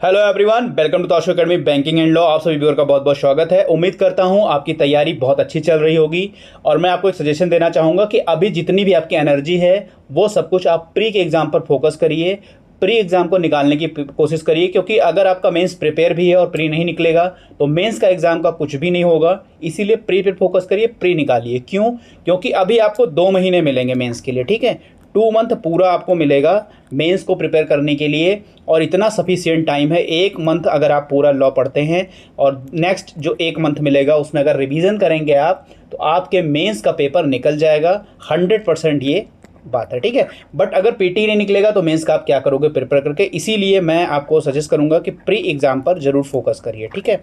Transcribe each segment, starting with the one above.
Hello everyone, welcome to ताशो academy banking and law. आप सभी व्यूअर का बहुत बहुत स्वागत है। उम्मीद करता हूं आपकी तैयारी बहुत अच्छी चल रही होगी और मैं आपको एक सजेशन देना चाहूँगा कि अभी जितनी भी आपकी एनर्जी है वो सब कुछ आप प्री के एग्ज़ाम पर फोकस करिए। प्री एग्ज़ाम को निकालने की कोशिश करिए, क्योंकि अगर आपका मेंस प्रिपेयर भी है और प्री नहीं निकलेगा तो मेंस का एग्ज़ाम का कुछ भी नहीं होगा। इसीलिए प्री पर फोकस करिए, प्री निकालिए। क्यों? क्योंकि अभी आपको 2 महीने मिलेंगे मेंस के लिए, ठीक है। 2 मंथ पूरा आपको मिलेगा मेंस को प्रिपेयर करने के लिए और इतना सफिशिएंट टाइम है। 1 मंथ अगर आप पूरा लॉ पढ़ते हैं और नेक्स्ट जो 1 मंथ मिलेगा उसमें अगर रिवीजन करेंगे आप, तो आपके मेंस का पेपर निकल जाएगा। 100% ये बात है, ठीक है। बट अगर पीटी नहीं निकलेगा तो मेंस का आप क्या करोगे प्रिपेयर करके। इसीलिए मैं आपको सजेस्ट करूंगा कि प्री एग्जाम पर जरूर फोकस करिए, ठीक है।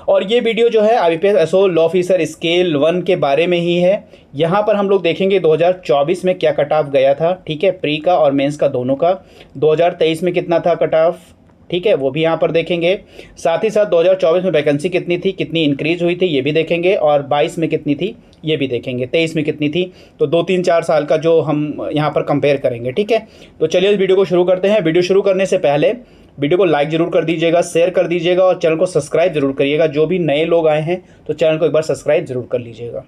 और ये वीडियो जो है IPS SO law officer scale 1 के बारे में ही है। यहाँ पर हम लोग देखेंगे 2024 में क्या कट ऑफ गया था, ठीक है, प्री का और मेंस का दोनों का। 2023 में कितना था कट ऑफ, ठीक है, वो भी यहाँ पर देखेंगे। साथ ही साथ 2024 में वैकेंसी कितनी थी, कितनी इंक्रीज हुई थी, ये भी देखेंगे। और 22 में कितनी थी ये भी देखेंगे, 23 में कितनी थी। तो 2-3-4 साल का जो हम यहाँ पर कंपेयर करेंगे, ठीक है। तो चलिए इस वीडियो को शुरू करते हैं। वीडियो शुरू करने से पहले वीडियो को लाइक ज़रूर कर दीजिएगा, शेयर कर दीजिएगा और चैनल को सब्सक्राइब जरूर करिएगा। जो भी नए लोग आए हैं तो चैनल को एक बार सब्सक्राइब जरूर कर लीजिएगा।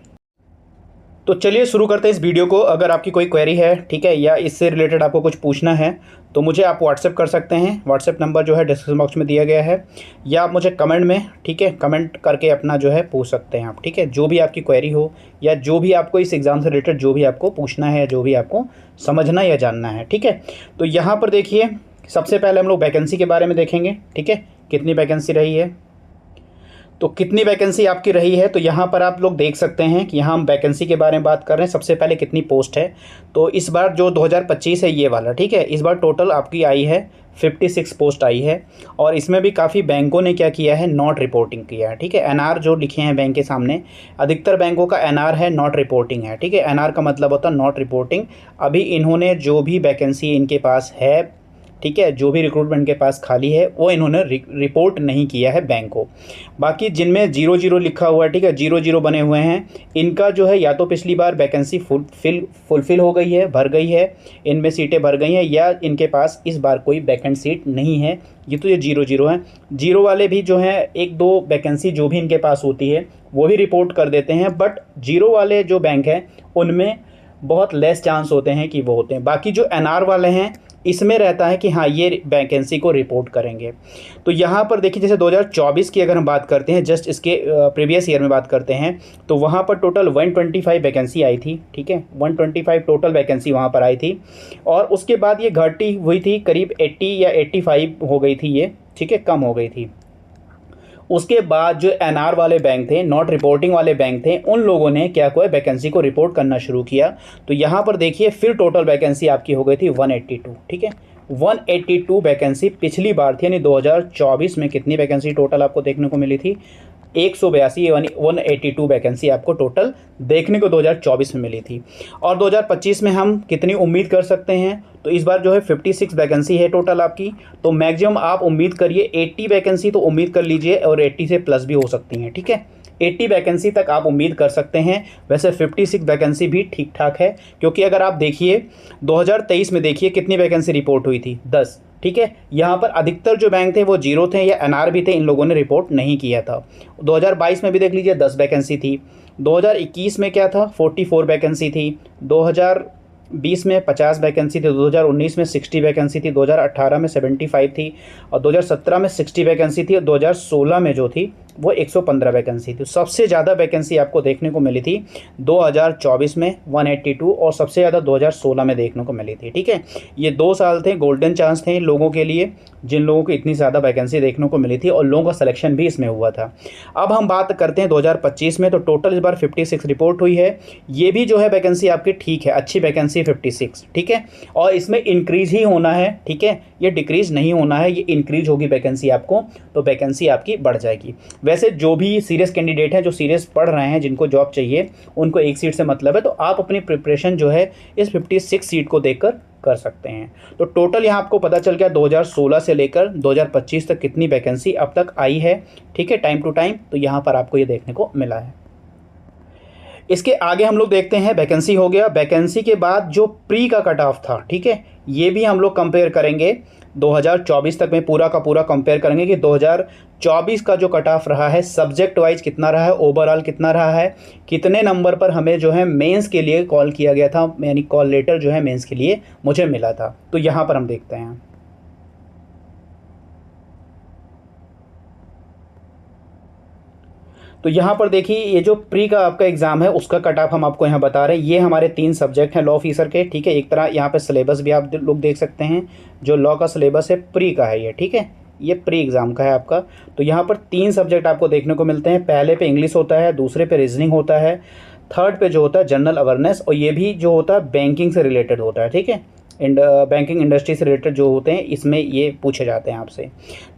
तो चलिए शुरू करते हैं इस वीडियो को। अगर आपकी कोई क्वेरी है, ठीक है, या इससे रिलेटेड आपको कुछ पूछना है तो मुझे आप व्हाट्सएप कर सकते हैं। व्हाट्सएप नंबर जो है डिस्क्रिप्शन बॉक्स में दिया गया है, या आप मुझे कमेंट में, ठीक है, कमेंट करके अपना जो है पूछ सकते हैं आप, ठीक है। जो भी आपकी क्वेरी हो या जो भी आपको इस एग्ज़ाम से रिलेटेड जो भी आपको पूछना है, जो भी आपको समझना या जानना है, ठीक है। तो यहाँ पर देखिए, सबसे पहले हम लोग वैकेंसी के बारे में देखेंगे, ठीक है। कितनी वैकेंसी रही है, तो कितनी वैकेंसी आपकी रही है, तो यहाँ पर आप लोग देख सकते हैं कि यहाँ हम वैकेंसी के बारे में बात कर रहे हैं। सबसे पहले कितनी पोस्ट है, तो इस बार जो 2025 है ये वाला, ठीक है, इस बार टोटल आपकी आई है 56 पोस्ट आई है। और इसमें भी काफ़ी बैंकों ने क्या किया है, नॉट रिपोर्टिंग किया है, ठीक है। एनआर जो लिखे हैं बैंक के सामने, अधिकतर बैंकों का एनआर है, नॉट रिपोर्टिंग है, ठीक है। एनआर का मतलब होता है नॉट रिपोर्टिंग। अभी इन्होंने जो भी वैकेंसी इनके पास है, ठीक है, जो भी रिक्रूटमेंट के पास खाली है वो इन्होंने रिपोर्ट नहीं किया है बैंक को। बाकी जिनमें 0-0 लिखा हुआ है, ठीक है, 0-0 बने हुए हैं, इनका जो है या तो पिछली बार वैकेंसी फुलफिल हो गई है, भर गई है, इनमें सीटें भर गई हैं, या इनके पास इस बार कोई वैकेंट सीट नहीं है। ये तो ये 0-0 हैं। 0 वाले भी जो हैं 1-2 वैकेंसी जो भी इनके पास होती है वो भी रिपोर्ट कर देते हैं। बट 0 वाले जो बैंक हैं उनमें बहुत लेस चांस होते हैं कि वो होते हैं। बाकी जो एनआर वाले हैं इसमें रहता है कि हाँ ये वैकेंसी को रिपोर्ट करेंगे। तो यहाँ पर देखिए, जैसे 2024 की अगर हम बात करते हैं, जस्ट इसके प्रीवियस ईयर में बात करते हैं, तो वहाँ पर टोटल 125 वैकेंसी आई थी, ठीक है, 125 टोटल वैकेंसी वहाँ पर आई थी। और उसके बाद ये घटी हुई थी, करीब 80 या 85 हो गई थी ये, ठीक है, कम हो गई थी। उसके बाद जो एनआर वाले बैंक थे, नॉट रिपोर्टिंग वाले बैंक थे, उन लोगों ने क्या किया, वैकेंसी को रिपोर्ट करना शुरू किया। तो यहाँ पर देखिए फिर टोटल वैकेंसी आपकी हो गई थी 182, ठीक है, 182 वैकेंसी पिछली बार थी। यानी 2024 में कितनी वैकेंसी टोटल आपको देखने को मिली थी, 182, यानी 182 वैकेंसी आपको टोटल देखने को 2024 में मिली थी। और 2025 में हम कितनी उम्मीद कर सकते हैं, तो इस बार जो है 56 वैकेंसी है टोटल आपकी। तो मैक्सिमम आप उम्मीद करिए 80 वैकेंसी तो उम्मीद कर लीजिए, और 80 से प्लस भी हो सकती हैं, ठीक है। 80 वैकेंसी तक आप उम्मीद कर सकते हैं। वैसे 56 वैकेंसी भी ठीक ठाक है, क्योंकि अगर आप देखिए 2023 में देखिए कितनी वैकेंसी रिपोर्ट हुई थी, 10, ठीक है। यहाँ पर अधिकतर जो बैंक थे वो 0 थे या एनआर भी थे, इन लोगों ने रिपोर्ट नहीं किया था। 2022 में भी देख लीजिए 10 वैकेंसी थी। 2021 में क्या था, 44 वैकेंसी थी। 2020 में 50 वैकेंसी थी। 2019 में 60 वैकेंसी थी। 2018 में 75 थी और 2017 में 60 वैकेंसी थी। और 2016 में जो थी वो 115 वैकेंसी थी। सबसे ज़्यादा वैकेंसी आपको देखने को मिली थी 2024 में 182, और सबसे ज़्यादा 2016 में देखने को मिली थी, ठीक है। ये 2 साल थे, गोल्डन चांस थे लोगों के लिए, जिन लोगों को इतनी ज़्यादा वैकेंसी देखने को मिली थी और लोगों का सिलेक्शन भी इसमें हुआ था। अब हम बात करते हैं 2025 में, तो टोटल इस बार 56 रिपोर्ट हुई है। ये भी जो है वैकेंसी आपकी ठीक है, अच्छी वैकेंसी 56, ठीक है। और इसमें इंक्रीज़ ही होना है, ठीक है, ये डिक्रीज़ नहीं होना है, ये इंक्रीज होगी वैकेंसी आपको, तो वैकेंसी आपकी बढ़ जाएगी। वैसे जो भी सीरियस कैंडिडेट हैं, जो सीरियस पढ़ रहे हैं, जिनको जॉब चाहिए, उनको एक सीट से मतलब है, तो आप अपनी प्रिपरेशन जो है इस 56 सीट को देखकर कर सकते हैं। तो टोटल यहाँ आपको पता चल गया 2016 से लेकर 2025 तक कितनी वैकेंसी अब तक आई है, ठीक है, टाइम टू टाइम। तो यहाँ पर आपको ये देखने को मिला है। इसके आगे हम लोग देखते हैं वैकेंसी हो गया। वैकेंसी के बाद जो प्री का कट ऑफ था, ठीक है, ये भी हम लोग कंपेयर करेंगे 2024 तक में, पूरा का पूरा कंपेयर करेंगे कि 2024 का जो कट ऑफ रहा है सब्जेक्ट वाइज कितना रहा है, ओवरऑल कितना रहा है, कितने नंबर पर हमें जो है मेंस के लिए कॉल किया गया था, यानी कॉल लेटर जो है मेंस के लिए मुझे मिला था। तो यहाँ पर हम देखते हैं। तो यहाँ पर देखिए, ये जो प्री का आपका एग्ज़ाम है उसका कट ऑफ हम आपको यहाँ बता रहे हैं। ये हमारे 3 सब्जेक्ट हैं लॉ ऑफिसर के, ठीक है। एक तरह यहाँ पे सिलेबस भी आप लोग देख सकते हैं, जो लॉ का सिलेबस है प्री का है ये, ठीक है, ये प्री एग्ज़ाम का है आपका। तो यहाँ पर 3 सब्जेक्ट आपको देखने को मिलते हैं। पहले पे इंग्लिश होता है, दूसरे पे रीजनिंग होता है, थर्ड पे जो होता है जनरल अवेयरनेस, और ये भी जो होता है बैंकिंग से रिलेटेड होता है, ठीक है। बैंकिंग इंडस्ट्री से रिलेटेड जो होते हैं इसमें ये पूछे जाते हैं आपसे।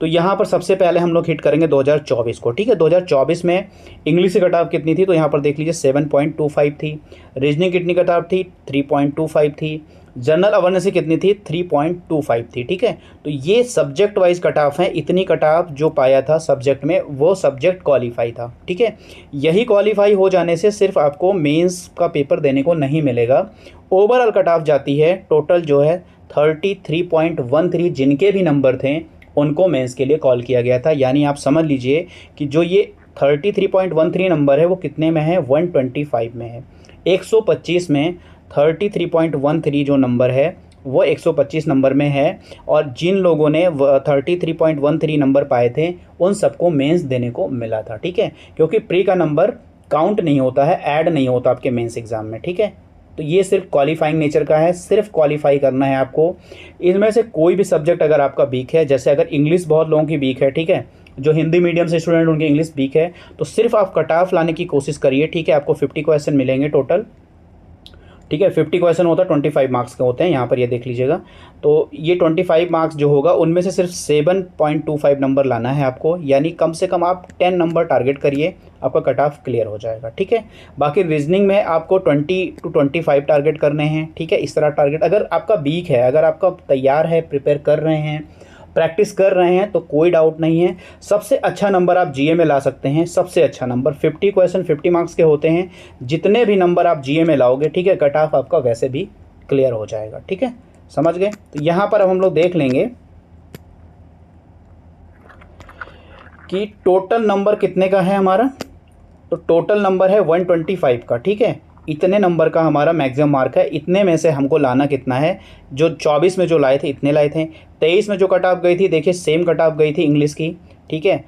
तो यहाँ पर सबसे पहले हम लोग हिट करेंगे 2024 को, ठीक है। 2024 में इंग्लिश की कट ऑफ कितनी थी, तो यहाँ पर देख लीजिए 7.25 थी। रीजनिंग कितनी कट ऑफ थी, 3.25 थी। जनरल अवेयरनेस कितनी थी, 3.25 थी, ठीक है। तो ये सब्जेक्ट वाइज कट ऑफ है। इतनी कट ऑफ जो पाया था सब्जेक्ट में वो सब्जेक्ट क्वालिफाई था, ठीक है। यही क्वालिफाई हो जाने से सिर्फ आपको मेंस का पेपर देने को नहीं मिलेगा, ओवरऑल कट ऑफ जाती है। टोटल जो है 33.13 जिनके भी नंबर थे उनको मेंस के लिए कॉल किया गया था। यानी आप समझ लीजिए कि जो ये 33.13 नंबर है वो कितने में है, 125 में है। 125 में 33.13 जो नंबर है वो 125 नंबर में है, और जिन लोगों ने 33.13 नंबर पाए थे उन सबको मेंस देने को मिला था, ठीक है। क्योंकि प्री का नंबर काउंट नहीं होता है, ऐड नहीं होता आपके मेंस एग्ज़ाम में, ठीक है। तो ये सिर्फ क्वालिफाइंग नेचर का है, सिर्फ क्वालिफाई करना है आपको। इनमें से कोई भी सब्जेक्ट अगर आपका वीक है, जैसे अगर इंग्लिश बहुत लोगों की वीक है, ठीक है, जो हिंदी मीडियम से स्टूडेंट उनकी इंग्लिश वीक है, तो सिर्फ आप कट ऑफ लाने की कोशिश करिए, ठीक है। आपको 50 क्वेश्चन मिलेंगे टोटल, ठीक है। 50 क्वेश्चन होता है, 25 मार्क्स के होते हैं, यहाँ पर ये देख लीजिएगा। तो ये 25 मार्क्स जो होगा उनमें से सिर्फ 7.25 नंबर लाना है आपको, यानी कम से कम आप 10 नंबर टारगेट करिए, आपका कट ऑफ क्लियर हो जाएगा, ठीक है। बाकी रीजनिंग में आपको 20 to 25 टारगेट करने हैं, ठीक है। इस तरह टारगेट अगर आपका वीक है, अगर आपका तैयार है, प्रिपेयर कर रहे हैं, प्रैक्टिस कर रहे हैं, तो कोई डाउट नहीं है। सबसे अच्छा नंबर आप जीए में ला सकते हैं, सबसे अच्छा नंबर। 50 क्वेश्चन 50 मार्क्स के होते हैं, जितने भी नंबर आप जीए में लाओगे, ठीक है, कट ऑफ आपका वैसे भी क्लियर हो जाएगा, ठीक है, समझ गए। तो यहाँ पर अब हम लोग देख लेंगे कि टोटल नंबर कितने का है हमारा। तो टोटल नंबर है 125 का, ठीक है। इतने नंबर का हमारा मैक्सिमम मार्क है। इतने में से हमको लाना कितना है, जो 24 में जो लाए थे इतने लाए थे। 23 में जो कट ऑफ गई थी, देखिए सेम कट ऑफ गई थी इंग्लिश की, ठीक है।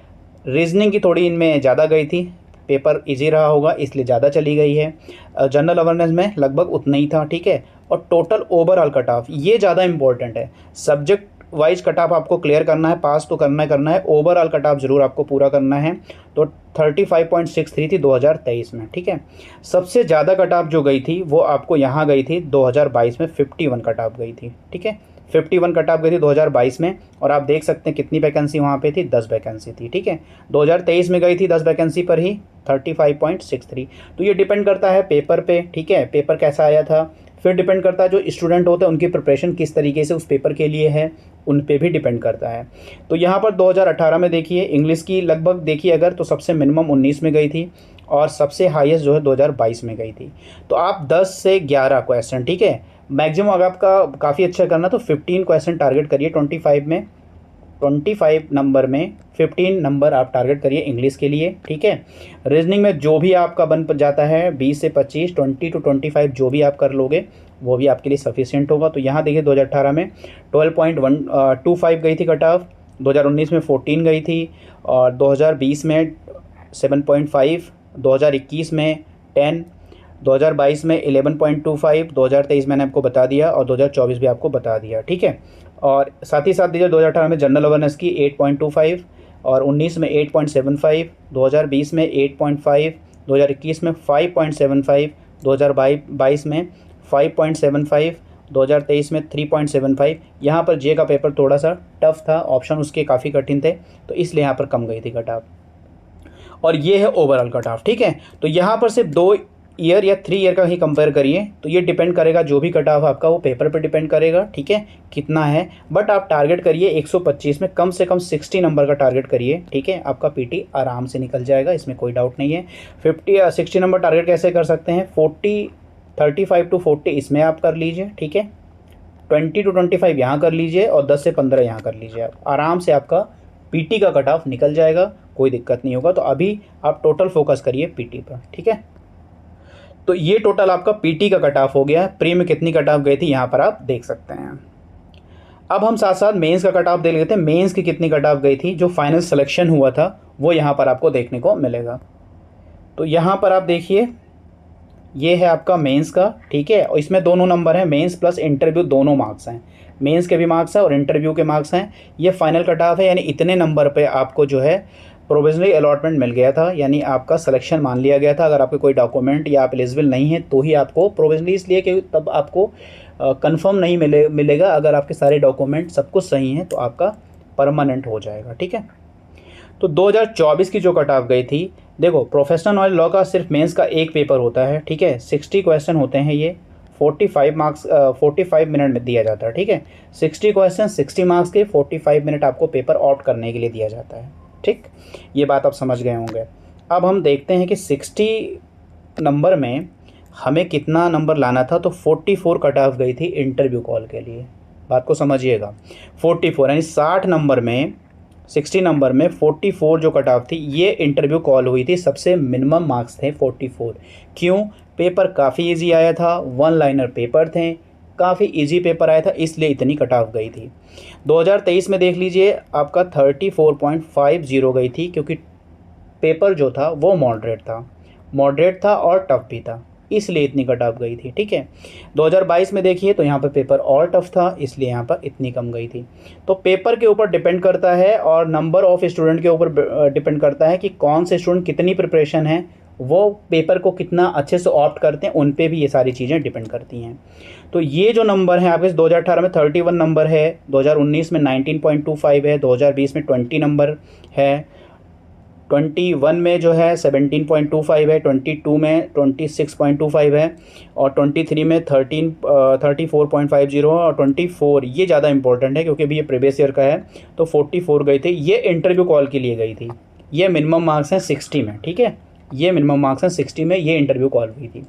रीजनिंग की थोड़ी इनमें ज़्यादा गई थी, पेपर इजी रहा होगा इसलिए ज़्यादा चली गई है। जनरल अवेयरनेस में लगभग उतना ही था, ठीक है। और टोटल ओवरऑल कट ऑफ ये ज़्यादा इंपॉर्टेंट है। सब्जेक्ट वाइज कट ऑफ आपको क्लियर करना है, पास तो करना है, ओवरऑल कट ऑफ जरूर आपको पूरा करना है। तो 35.63 थी 2023 में, ठीक है। सबसे ज़्यादा कट ऑफ जो गई थी वो आपको यहाँ गई थी 2022 में, 51 कट ऑफ गई थी, ठीक है। 51 कट ऑफ गई थी 2022 में, और आप देख सकते हैं कितनी वैकेंसी वहाँ पे थी, 10 वैकेंसी थी, ठीक है। 2023 में गई थी 10 वैकेंसी पर ही 35.63। तो ये डिपेंड करता है पेपर पे, ठीक है, पेपर कैसा आया था। फिर डिपेंड करता है जो स्टूडेंट होते हैं उनकी प्रिपरेशन किस तरीके से उस पेपर के लिए है, उन पे भी डिपेंड करता है। तो यहाँ पर 2018 में देखिए इंग्लिश की लगभग देखिए अगर, तो सबसे मिनिमम 19 में गई थी और सबसे हाईएस्ट जो है 2022 में गई थी। तो आप 10 से 11 क्वेश्चन, ठीक है, मैक्सिमम अगर आपका काफ़ी अच्छा करना तो 15 क्वेश्चन टारगेट करिए। 25 नंबर में 15 नंबर आप टारगेट करिए इंग्लिश के लिए, ठीक है। रीजनिंग में जो भी आपका बन जाता है 20 से 25, 20 to 25 जो भी आप कर लोगे वो भी आपके लिए सफिशिएंट होगा। तो यहाँ देखिए 2018 में 12.25 गई थी कट ऑफ, 2019 में 14 गई थी, और 2020 में 7.5, 2021 में 10, 2022 में 11.25, 2023 मैंने आपको बता दिया, और 2024 भी आपको बता दिया, ठीक है। और साथ ही साथ दीजिए 2018 में जनरल अवेयरनेस की 8.25, और 19 में 8.75, 2020 में 8.5, 2021 में 5.75, 2022 में 5.75, 2023 में 3.75। यहाँ पर जे का पेपर थोड़ा सा टफ था, ऑप्शन उसके काफ़ी कठिन थे, तो इसलिए यहाँ पर कम गई थी कट ऑफ। और ये है ओवरऑल कट ऑफ, ठीक है। तो यहाँ पर सिर्फ 2 ईयर या 3 ईयर का ही कंपेयर करिए, तो ये डिपेंड करेगा, जो भी कट ऑफ आपका वो पेपर पे डिपेंड करेगा, ठीक है, कितना है। बट आप टारगेट करिए 125 में कम से कम 60 नंबर का टारगेट करिए, ठीक है, आपका पीटी आराम से निकल जाएगा, इसमें कोई डाउट नहीं है। 60 नंबर टारगेट कैसे कर सकते हैं, 35 to 40 इसमें आप कर लीजिए, ठीक है, 20 to 25 यहाँ कर लीजिए और 10 से 15 यहाँ कर लीजिए, आप आराम से आपका पीटी का कट ऑफ निकल जाएगा, कोई दिक्कत नहीं होगा। तो अभी आप टोटल फोकस करिए पीटी पर, ठीक है। तो ये टोटल आपका पीटी का कट ऑफ हो गया। प्री में कितनी कट ऑफ गई थी यहाँ पर आप देख सकते हैं। अब हम साथ साथ मेंस का कट ऑफ देख लेते हैं, मेंस की कितनी कट ऑफ गई थी, जो फाइनल सिलेक्शन हुआ था वो यहाँ पर आपको देखने को मिलेगा। तो यहाँ पर आप देखिए, ये है आपका मेंस का, ठीक है, और इसमें दोनों नंबर हैं, मेंस प्लस इंटरव्यू दोनों मार्क्स हैं, मेंस के भी मार्क्स हैं और इंटरव्यू के मार्क्स हैं। ये फाइनल कट ऑफ है, यानी इतने नंबर पे आपको जो है प्रोविजनली अलॉटमेंट मिल गया था, यानी आपका सिलेक्शन मान लिया गया था। अगर आपके कोई डॉक्यूमेंट या आप एलिजिबल नहीं है तो ही आपको प्रोविजनली, इसलिए कि तब आपको कंफर्म नहीं मिलेगा। अगर आपके सारे डॉक्यूमेंट सब कुछ सही हैं तो आपका परमानेंट हो जाएगा, ठीक है। तो 2024 की जो कट ऑफ गई थी, देखो प्रोफेशनल नॉलेज लॉ का सिर्फ मेंस का एक पेपर होता है, ठीक है, 60 क्वेश्चन होते हैं, ये 45 मार्क्स 45 मिनट में दिया जाता है, ठीक है, 60 क्वेश्चन 60 मार्क्स के, 45 मिनट आपको पेपर ऑप्ट करने के लिए दिया जाता है, ठीक, ये बात आप समझ गए होंगे। अब हम देखते हैं कि 60 नंबर में हमें कितना नंबर लाना था, तो 44 कट ऑफ गई थी इंटरव्यू कॉल के लिए, बात को समझिएगा, 44 यानी 60 नंबर में 60 नंबर में 44 जो कट ऑफ थी, ये इंटरव्यू कॉल हुई थी, सबसे मिनिमम मार्क्स थे 44। क्यों, पेपर काफ़ी इजी आया था, 1 लाइनर पेपर थे, काफ़ी इजी पेपर आया था, इसलिए इतनी कट ऑफ गई थी। 2023 में देख लीजिए आपका 34.50 गई थी, क्योंकि पेपर जो था वो मॉडरेट था और टफ भी था, इसलिए इतनी कट ऑफ गई थी, ठीक है। 2022 में देखिए तो यहाँ पर पेपर और टफ था, इसलिए यहाँ पर इतनी कम गई थी। तो पेपर के ऊपर डिपेंड करता है और नंबर ऑफ स्टूडेंट के ऊपर डिपेंड करता है कि कौन से स्टूडेंट कितनी प्रिपरेशन है, वो पेपर को कितना अच्छे से ऑप्ट करते हैं, उन पे भी ये सारी चीज़ें डिपेंड करती हैं। तो ये जो नंबर है आपके 2018 में 31 नंबर है, 2019 में 19.25 है, 2020 में 20 नंबर है, 21 में जो है 17.25 है, 22 में 26.25 है और 23 में 34.50 है और 24 ये ज़्यादा इंपॉर्टेंट है क्योंकि अभी ये प्रीवियस ईयर का है, तो 44 गई थी, ये इंटरव्यू कॉल के लिए गई थी। ये मिनिमम मार्क्स हैं 60 में, ठीक है, ये मिनिमम मार्क्स हैं 60 में, ये इंटरव्यू कॉल हुई थी।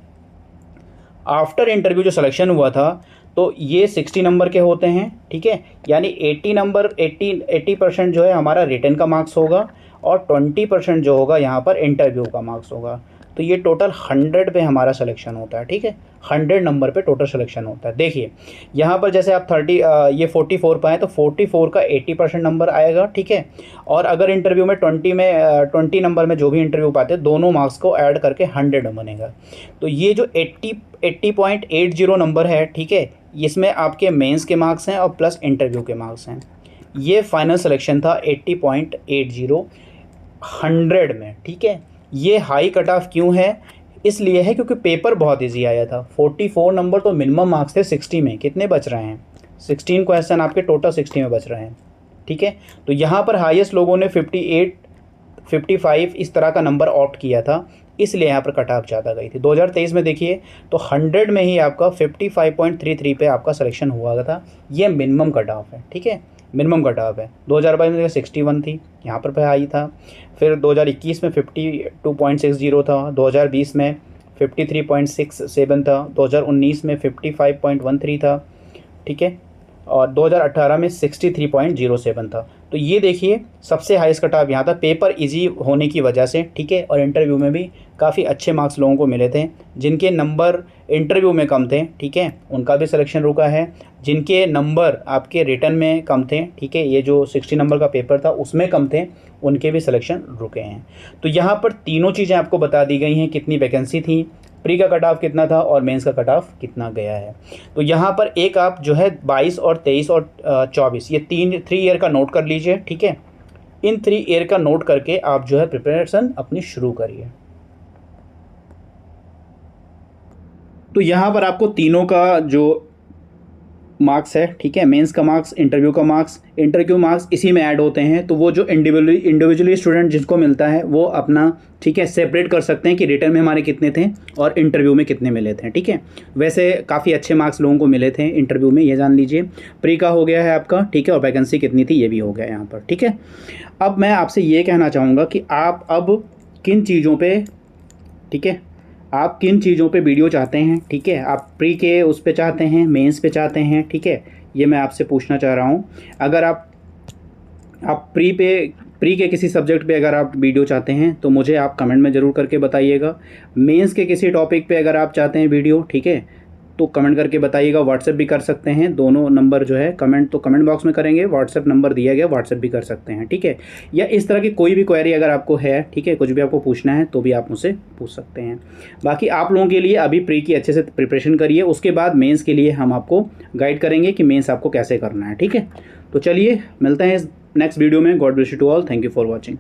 आफ्टर इंटरव्यू जो सिलेक्शन हुआ था तो ये 60 नंबर के होते हैं, ठीक है, यानी 80% जो है हमारा रिटन का मार्क्स होगा और 20% जो होगा यहाँ पर इंटरव्यू का मार्क्स होगा। तो ये टोटल 100 पे हमारा सिलेक्शन होता है, ठीक है, 100 नंबर पे टोटल सिलेक्शन होता है। देखिए यहाँ पर जैसे आप 30 ये 44 पाएँ तो 44 का 80% नंबर आएगा, ठीक है, और अगर इंटरव्यू में 20 नंबर में जो भी इंटरव्यू पाते हैं दोनों मार्क्स को ऐड करके 100 बनेगा। तो ये जो 80.80 नंबर है, ठीक है, इसमें आपके मेंस के मार्क्स हैं और प्लस इंटरव्यू के मार्क्स हैं। ये फाइनल सिलेक्शन था 80.80 100 में, ठीक है। ये हाई कट ऑफ क्यों है, इसलिए है क्योंकि पेपर बहुत इजी आया था। 44 नंबर तो मिनिमम मार्क्स थे, 60 में कितने बच रहे हैं, 16 क्वेश्चन आपके टोटल 60 में बच रहे हैं, ठीक है। तो यहाँ पर हाईएस्ट लोगों ने 58 55 इस तरह का नंबर ऑप्ट किया था, इसलिए यहाँ पर कट ऑफ ज़्यादा गई थी। 2023 में देखिए तो 100 में ही आपका 55.33 पे आपका सिलेक्शन हुआ था, ये मिनिमम कट ऑफ है, ठीक है, मिनिमम कट ऑफ है। 2022 में 61 थी, यहाँ पर हाई था। फिर 2021 में 52.60 था, 2020 में 53.67 था, 2019 में 55.13 था, ठीक है, और 2018 में 63.07 था। तो ये देखिए सबसे हाईएस्ट कट ऑफ यहाँ था, पेपर इजी होने की वजह से, ठीक है, और इंटरव्यू में भी काफ़ी अच्छे मार्क्स लोगों को मिले थे। जिनके नंबर इंटरव्यू में कम थे, ठीक है, उनका भी सिलेक्शन रुका है। जिनके नंबर आपके रिटन में कम थे, ठीक है, ये जो 60 नंबर का पेपर था उसमें कम थे, उनके भी सिलेक्शन रुके हैं। तो यहाँ पर तीनों चीज़ें आपको बता दी गई हैं, कितनी वैकेंसी थी, प्री का कट ऑफ कितना था और मेंस का कट ऑफ कितना गया है। तो यहाँ पर एक आप जो है 22 और 23 और 24 ये 3 ईयर का नोट कर लीजिए, ठीक है। इन 3 ईयर का नोट करके आप जो है प्रिपरेशन अपनी शुरू करिए। तो यहाँ पर आपको तीनों का जो मार्क्स है, ठीक है। मेंस का मार्क्स, इंटरव्यू मार्क्स इसी में ऐड होते हैं। तो वो जो इंडिविजुअली स्टूडेंट जिसको मिलता है वो अपना, ठीक है, सेपरेट कर सकते हैं कि रिटर्न में हमारे कितने थे और इंटरव्यू में कितने मिले थे, ठीक है। वैसे काफ़ी अच्छे मार्क्स लोगों को मिले थे इंटरव्यू में, ये जान लीजिए। प्री का हो गया है आपका, ठीक है, और वैकेंसी कितनी थी ये भी हो गया यहाँ पर, ठीक है। अब मैं आपसे ये कहना चाहूँगा कि आप अब किन चीज़ों पर, ठीक है, आप किन चीज़ों पे वीडियो चाहते हैं, ठीक है। आप प्री के उस पे चाहते हैं, मेंस पे चाहते हैं, ठीक है, ये मैं आपसे पूछना चाह रहा हूँ। अगर आप प्री के किसी सब्जेक्ट पे अगर आप वीडियो चाहते हैं तो मुझे आप कमेंट में ज़रूर करके बताइएगा। मेंस के किसी टॉपिक पे अगर आप चाहते हैं वीडियो, ठीक है, तो कमेंट करके बताइएगा। व्हाट्सएप भी कर सकते हैं, दोनों नंबर जो है कमेंट तो कमेंट बॉक्स में करेंगे, व्हाट्सएप नंबर दिया गया, व्हाट्सएप भी कर सकते हैं, ठीक है। या इस तरह की कोई भी क्वेरी अगर आपको है, ठीक है, कुछ भी आपको पूछना है तो भी आप मुझसे पूछ सकते हैं। बाकी आप लोगों के लिए अभी प्री की अच्छे से प्रिपरेशन करिए, उसके बाद मेंस के लिए हम आपको गाइड करेंगे कि मेंस आपको कैसे करना है, ठीक है। तो चलिए मिलते हैं नेक्स्ट वीडियो में। God bless you to all, thank you for watching.